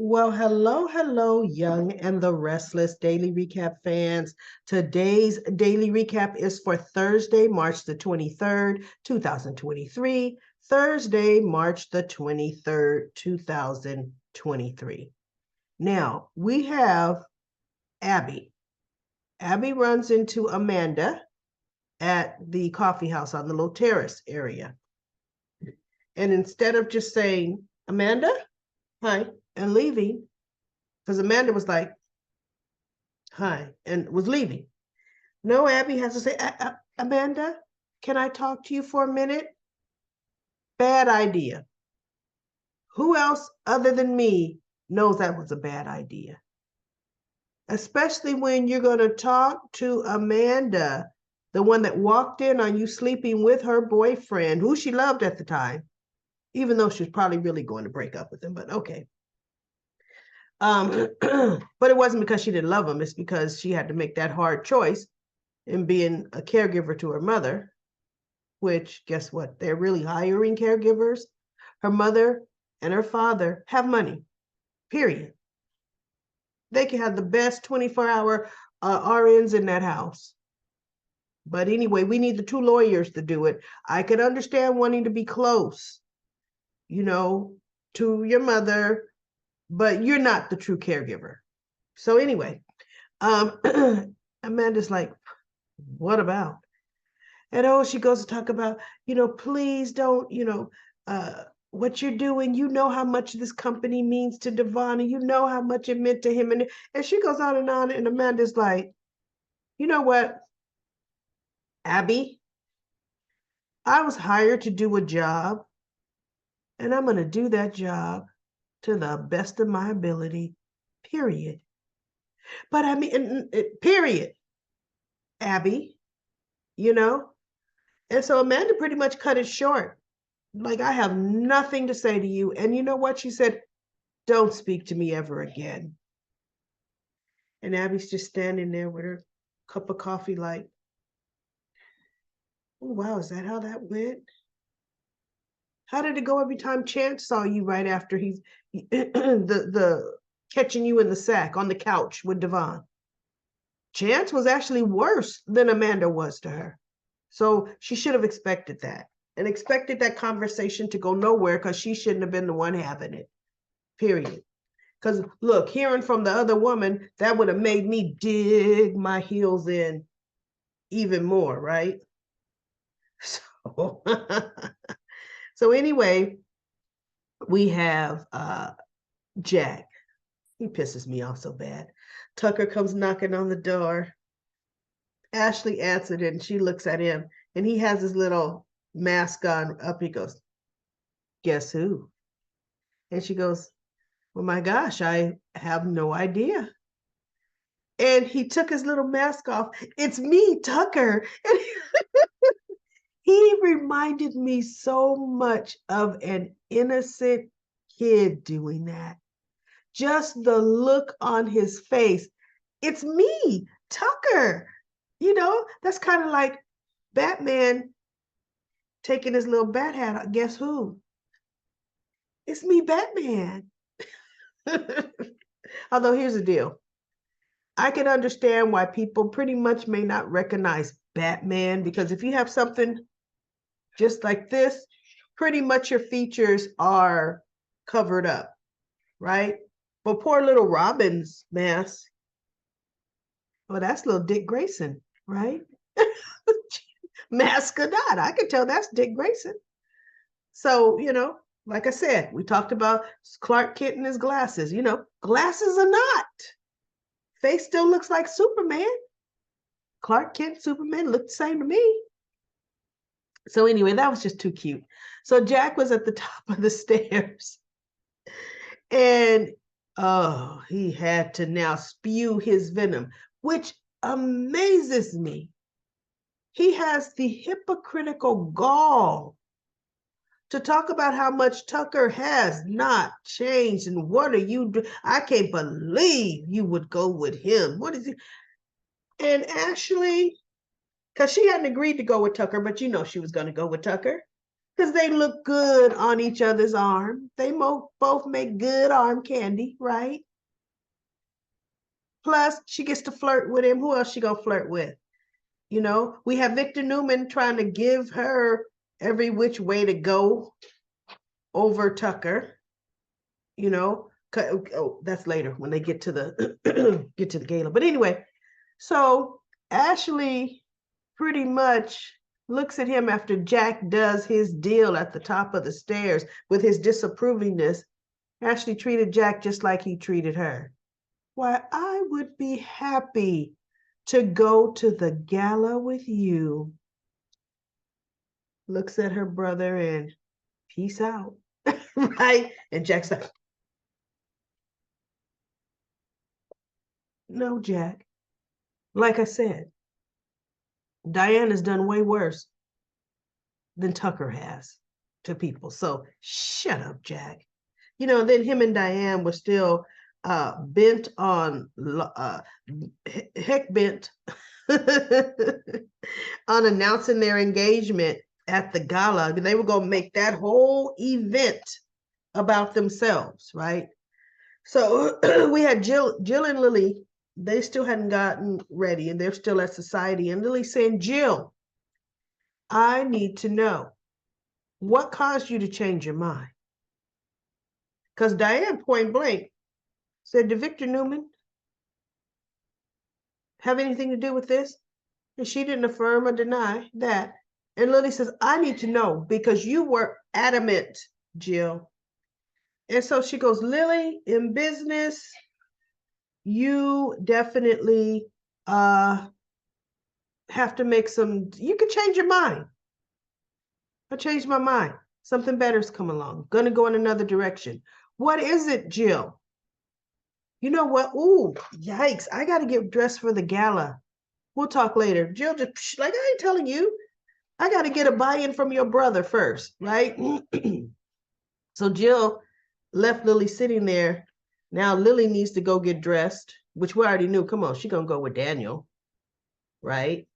Well, hello, Young and the Restless Daily Recap fans. Today's daily recap is for Thursday, March the 23rd, 2023. Thursday, March the 23rd, 2023. Now, we have Abby. Abby runs into Amanda at the coffee house on the little terrace area. And instead of just saying, Amanda, hi, and leaving, because Amanda was like, hi, and was leaving. No, Abby has to say, Amanda, can I talk to you for a minute? Bad idea. Who else other than me knows that was a bad idea? Especially when you're going to talk to Amanda, the one that walked in on you sleeping with her boyfriend, who she loved at the time, even though she was probably really going to break up with him, but okay. But it wasn't because she didn't love him. It's because she had to make that hard choice in being a caregiver to her mother, which guess what? They're really hiring caregivers. Her mother and her father have money, period. They can have the best 24-hour RNs in that house. But anyway, we need the two lawyers to do it. I can understand wanting to be close, to your mother, but you're not the true caregiver. So anyway, Amanda's like, what about? And she goes to talk about, please don't, what you're doing, you know how much this company means to Devon, and you know how much it meant to him. And she goes on, and Amanda's like, you know what, Abby, I was hired to do a job, and I'm going to do that job to the best of my ability, period. But I mean, period, Abby, you know? And so Amanda pretty much cut it short. Like, I have nothing to say to you. And you know what? She said, don't speak to me ever again. And Abby's just standing there with her cup of coffee, like, oh, wow, is that how that went? How did it go every time Chance saw you right after he's the catching you in the sack on the couch with Devon? Chance was actually worse than Amanda was to her. So she should have expected that and expected that conversation to go nowhere because she shouldn't have been the one having it, period. Because look, hearing from the other woman, that would have made me dig my heels in even more, right? So, so anyway, we have Jack. He pisses me off so bad. Tucker comes knocking on the door. Ashley answered it, and she looks at him, and he has his little mask on up. He goes, guess who? And she goes, oh my gosh, I have no idea. And he took his little mask off. It's me, Tucker. And he reminded me so much of an innocent kid doing that. Just the look on his face. It's me, Tucker. That's kind of like Batman taking his little bat hat off. Guess who? It's me, Batman. Although here's the deal. I can understand why people pretty much may not recognize Batman, because if you have something just like this, pretty much your features are covered up, right? But poor little Robin's mask, well, that's little Dick Grayson, right? Mask or not, I can tell that's Dick Grayson. So, like I said, we talked about Clark Kent and his glasses. Glasses or not, face still looks like Superman. Clark Kent, Superman looked the same to me. So anyway, that was just too cute. So Jack was at the top of the stairs, and he had to now spew his venom, which amazes me. He has the hypocritical gall to talk about how much Tucker has not changed and what are you doing? I can't believe you would go with him. What is he? And Ashley, because she hadn't agreed to go with Tucker, but she was going to go with Tucker. because they look good on each other's arm. They both make good arm candy, right? Plus, she gets to flirt with him. Who else she gonna flirt with? You know, we have Victor Newman trying to give her every which way to go over Tucker. You know, oh, that's later when they get to the get to the gala. But anyway, so Ashley pretty much looks at him after Jack does his deal at the top of the stairs with his disapprovingness. Ashley treated Jack just like he treated her. Why, I would be happy to go to the gala with you. Looks at her brother and peace out. Right? And Jack's like, no, Jack. Like I said, Diane has done way worse than Tucker has to people. So shut up, Jack. You know, then him and Diane were still bent on, heck bent on announcing their engagement at the gala. They were going to make that whole event about themselves, right? So we had Jill and Lily. They still hadn't gotten ready and they're still at society. And Lily saying, Jill, I need to know what caused you to change your mind? Because Diane point blank said, did Victor Newman have anything to do with this? And she didn't affirm or deny that. And Lily says, I need to know because you were adamant, Jill. And so she goes, Lily, in business, you definitely have to make you could change your mind. I changed my mind. Something better's come along. Gonna go in another direction. What is it, Jill? You know what? Ooh, yikes. I got to get dressed for the gala. We'll talk later. Jill just, like, I ain't telling you. I got to get a buy-in from your brother first, right? So Jill left Lily sitting there. Now Lily needs to go get dressed, which we already knew. Come on, she's going to go with Daniel, right?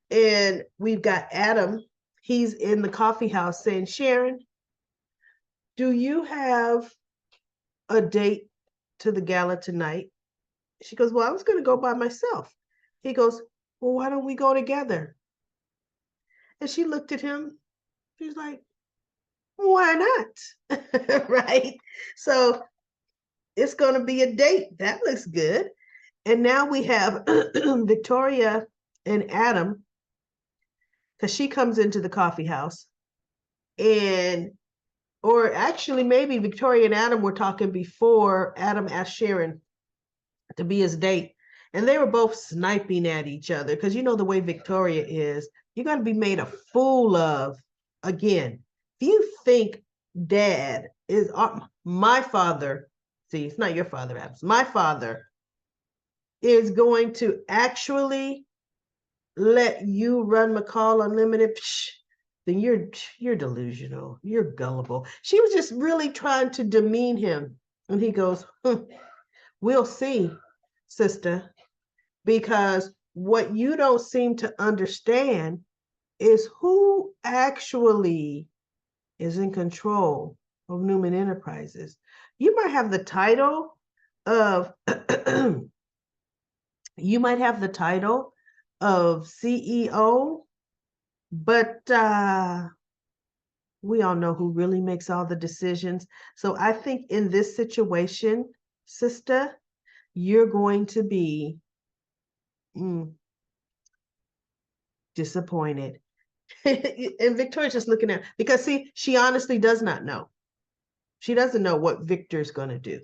And we've got Adam. He's in the coffee house saying, Sharon, do you have a date to the gala tonight? She goes, well, I was going to go by myself. He goes, well, why don't we go together? And she looked at him. She's like, why not? Right? So it's going to be a date. That looks good. And now we have Victoria and Adam, because she comes into the coffee house. Or actually, maybe Victoria and Adam were talking before Adam asked Sharon to be his date. And they were both sniping at each other because you know the way Victoria is, you're going to be made a fool of again. If you think dad is my father, see, it's not your father, Adams. My father is going to actually let you run McCall Unlimited, then you're delusional. You're gullible. She was just really trying to demean him. And he goes, we'll see, sister. Because what you don't seem to understand is who actually is in control of Newman Enterprises. You might have the title of you might have the title of CEO, but we all know who really makes all the decisions. So I think in this situation, sister, you're going to be disappointed. And Victoria's just looking at, because see, she honestly does not know. She doesn't know what Victor's going to do.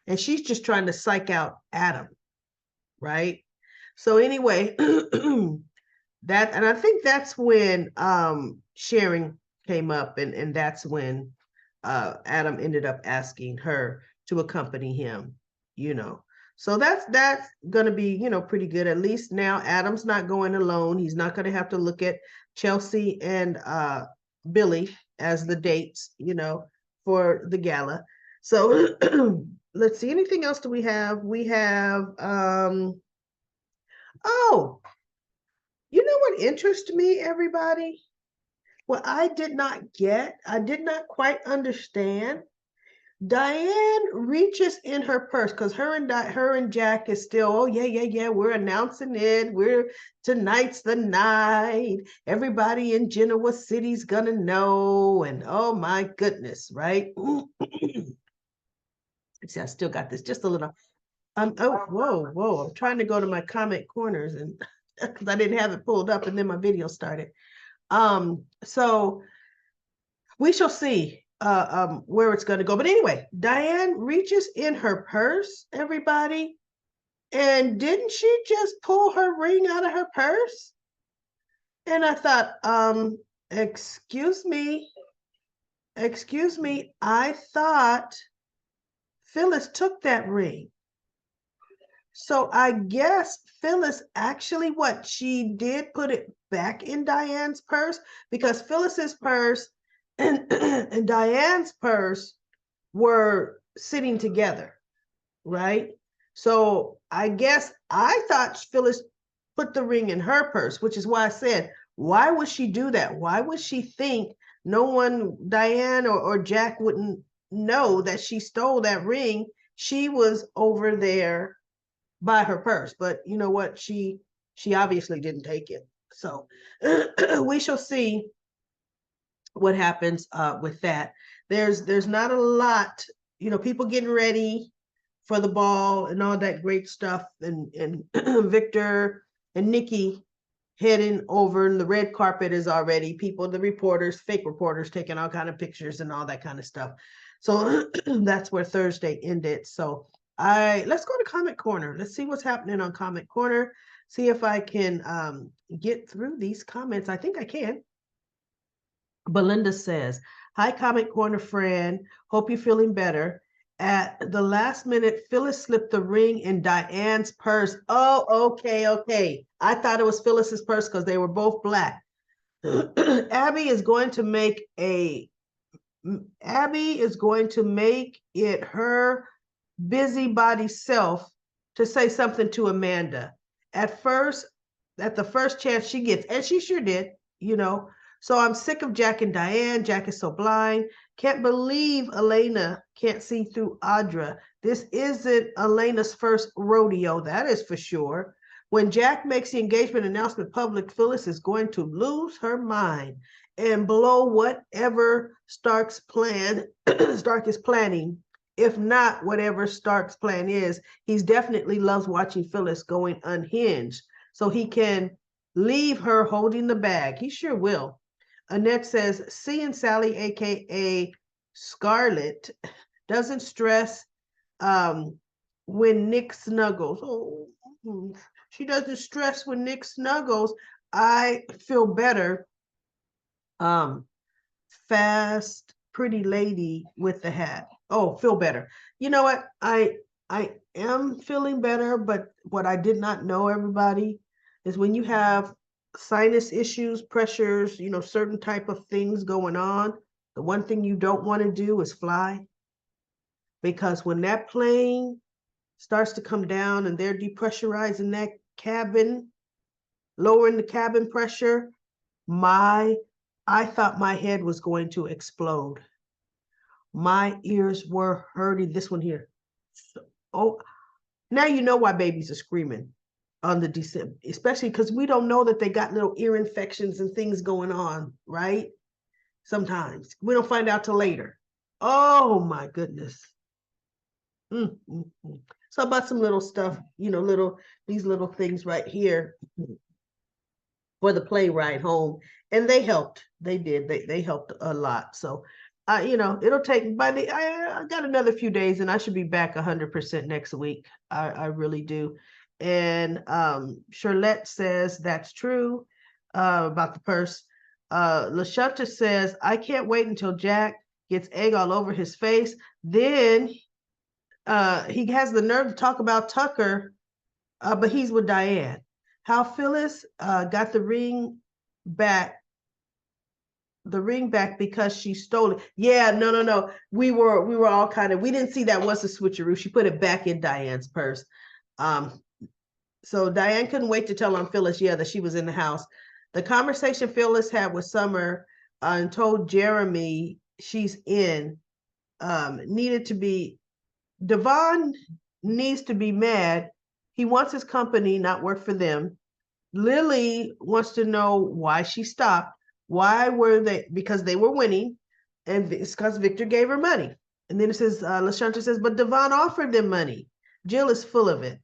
And she's just trying to psych out Adam, right? So anyway, and I think that's when sharing came up, and that's when Adam ended up asking her to accompany him, you know. So that's going to be, you know, pretty good. At least now Adam's not going alone. He's not going to have to look at Chelsea and Billy as the dates, you know, for the gala. So let's see, anything else do we have? We have, oh, you know what interests me, everybody? what I did not get, I did not quite understand. Diane reaches in her purse because her and Jack is still, oh yeah, yeah, yeah, we're announcing it. Tonight's the night. Everybody in Genoa City's gonna know, and oh my goodness, right? See, I still got this just a little. Oh, whoa. I'm trying to go to my comment corners and because I didn't have it pulled up and then my video started. So we shall see where it's going to go. But anyway, Diane reaches in her purse, everybody, and didn't she just pull her ring out of her purse? And I thought, excuse me, I thought Phyllis took that ring. So I guess Phyllis actually what she did put it back in Diane's purse because Phyllis's purse and Diane's purse were sitting together, right? So I guess I thought Phyllis put the ring in her purse, which is why I said, why would she do that? Why would she think no one, Diane or Jack wouldn't know that she stole that ring? She was over there by her purse, but you know what? She obviously didn't take it. So we shall see what happens with that. There's not a lot, people getting ready for the ball and all that great stuff, and Victor and Nikki heading over, and the red carpet is already people, the reporters, fake reporters taking all kind of pictures and all that kind of stuff. So that's where Thursday ended. So let's go to Comment Corner. Let's see what's happening on Comment Corner. See if I can get through these comments. I think I can. Belinda says, hi, Comment Corner friend. Hope you're feeling better. At the last minute, Phyllis slipped the ring in Diane's purse. Oh, okay. I thought it was Phyllis's purse because they were both black. Abby is going to make it her busybody self to say something to Amanda. At the first chance she gets, and she sure did, So I'm sick of Jack and Diane. Jack is so blind. Can't believe Elena can't see through Audra. This isn't Elena's first rodeo, that is for sure. When Jack makes the engagement announcement public, Phyllis is going to lose her mind and blow whatever Stark is planning. If not whatever Stark's plan is, he definitely loves watching Phyllis going unhinged. So he can leave her holding the bag. He sure will. Annette says, seeing Sally, aka Scarlett, doesn't stress when Nick snuggles. Oh, she doesn't stress when Nick snuggles. I feel better. Fast, pretty lady with the hat. Oh, feel better. You know what? I am feeling better, but what I did not know, everybody, is when you have sinus issues, pressures, certain type of things going on, the one thing you don't want to do is fly. Because when that plane starts to come down and they're depressurizing that cabin, lowering the cabin pressure, I thought my head was going to explode. My ears were hurting. This one here. Oh, now you know why babies are screaming on the descent, especially because we don't know that they got little ear infections and things going on, right? Sometimes we don't find out till later. Oh my goodness. So about some little stuff, these little things right here for the plane ride home, and they helped. They did. They helped a lot. So, it'll take I got another few days, and I should be back 100% next week. I really do. And Charlotte says that's true about the purse. LaShunta says, I can't wait until Jack gets egg all over his face. Then he has the nerve to talk about Tucker, but he's with Diane. How Phyllis got the ring back because she stole it. Yeah, no. We were all we didn't see that was a switcheroo. She put it back in Diane's purse. So Diane couldn't wait to tell on Phyllis, that she was in the house. The conversation Phyllis had with Summer and told Jeremy she's in, needed to be, Devon needs to be mad. He wants his company not work for them. Lily wants to know why she stopped. Why were they? Because they were winning, and it's because Victor gave her money. And then it says, LaShanta says, but Devon offered them money. Jill is full of it.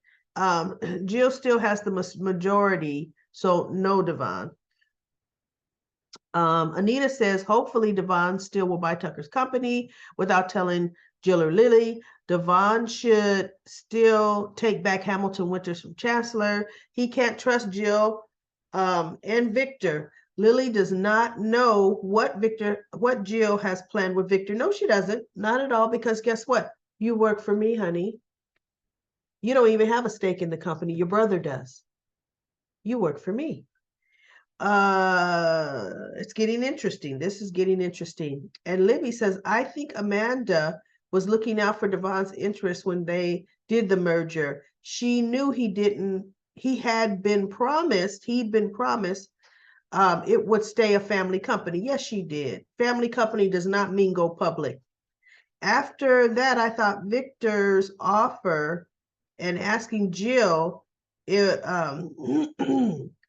Jill still has the majority, so no Devon. Anita says, hopefully Devon still will buy Tucker's company without telling Jill or Lily. Devon should still take back Hamilton Winters from Chancellor. He can't trust Jill and Victor. Lily does not know what Jill has planned with Victor. No, she doesn't. Not at all, because guess what? You work for me, honey. You don't even have a stake in the company. Your brother does. You work for me. It's getting interesting. This is getting interesting. And Libby says, I think Amanda was looking out for Devon's interest when they did the merger. She knew he'd been promised it would stay a family company. Yes, she did. Family company does not mean go public. After that, I thought Victor's offer and asking Jill,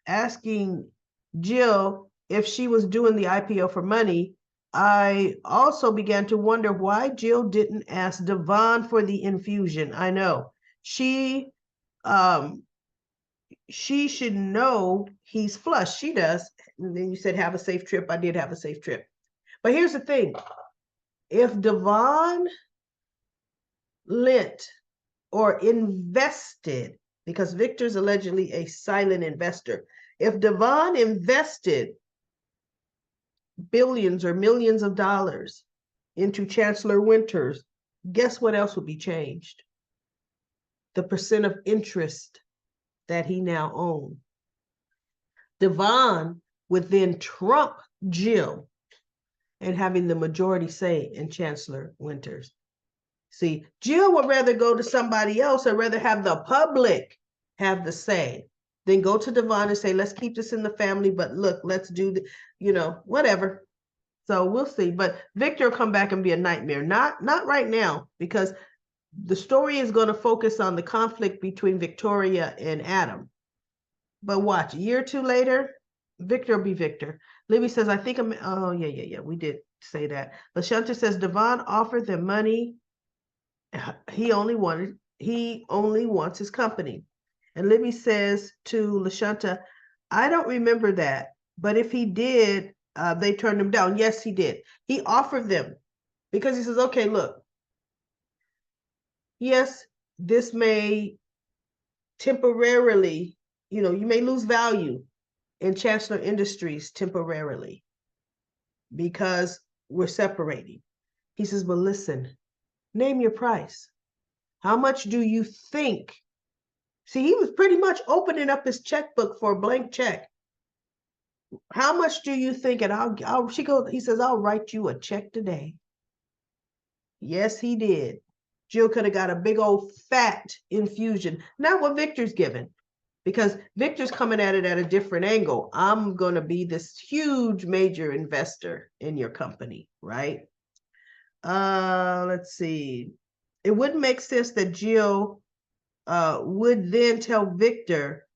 asking Jill if she was doing the IPO for money, I also began to wonder why Jill didn't ask Devon for the infusion. I know she should know he's flush. She does. And then you said have a safe trip. I did have a safe trip. But here's the thing. If Devon lent or invested, because Victor's allegedly a silent investor, if Devon invested billions or millions of dollars into Chancellor Winters, guess what else would be changed? The percent of interest that he now owns. Devon would then trump Jill and having the majority say in Chancellor Winters. See, Jill would rather go to somebody else or rather have the public have the say than go to Devon and say, let's keep this in the family, but look, let's do whatever. So we'll see. But Victor will come back and be a nightmare. Not right now, because the story is going to focus on the conflict between Victoria and Adam. But watch, a year or two later, Victor will be Victor. Libby says, I think oh, yeah. We did say that. LaShanta says, Devon offered them money. He only wants his company. And Libby says to LaShanta, I don't remember that, but if he did, they turned him down. Yes, he did. He offered them because he says, okay, look, yes, this may temporarily, you may lose value in Chancellor Industries temporarily because we're separating. He says, but listen, name your price. How much do you think? See, he was pretty much opening up his checkbook for a blank check. How much do you think? And he says, I'll write you a check today. Yes, he did. Jill could have got a big old fat infusion. Not what Victor's given, because Victor's coming at it at a different angle. I'm going to be this huge major investor in your company, right? Let's see. It wouldn't make sense that Jill would then tell Victor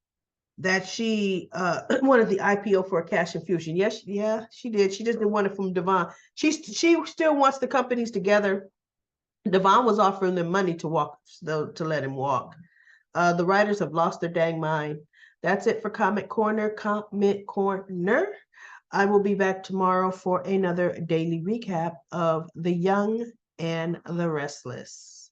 that she wanted the IPO for a cash infusion. Yes, yeah, she did. She just didn't want it from Devon. She still wants the companies together. Devon was offering them money to let him walk. The writers have lost their dang mind. That's it for Comment Corner. I will be back tomorrow for another daily recap of The Young and the Restless.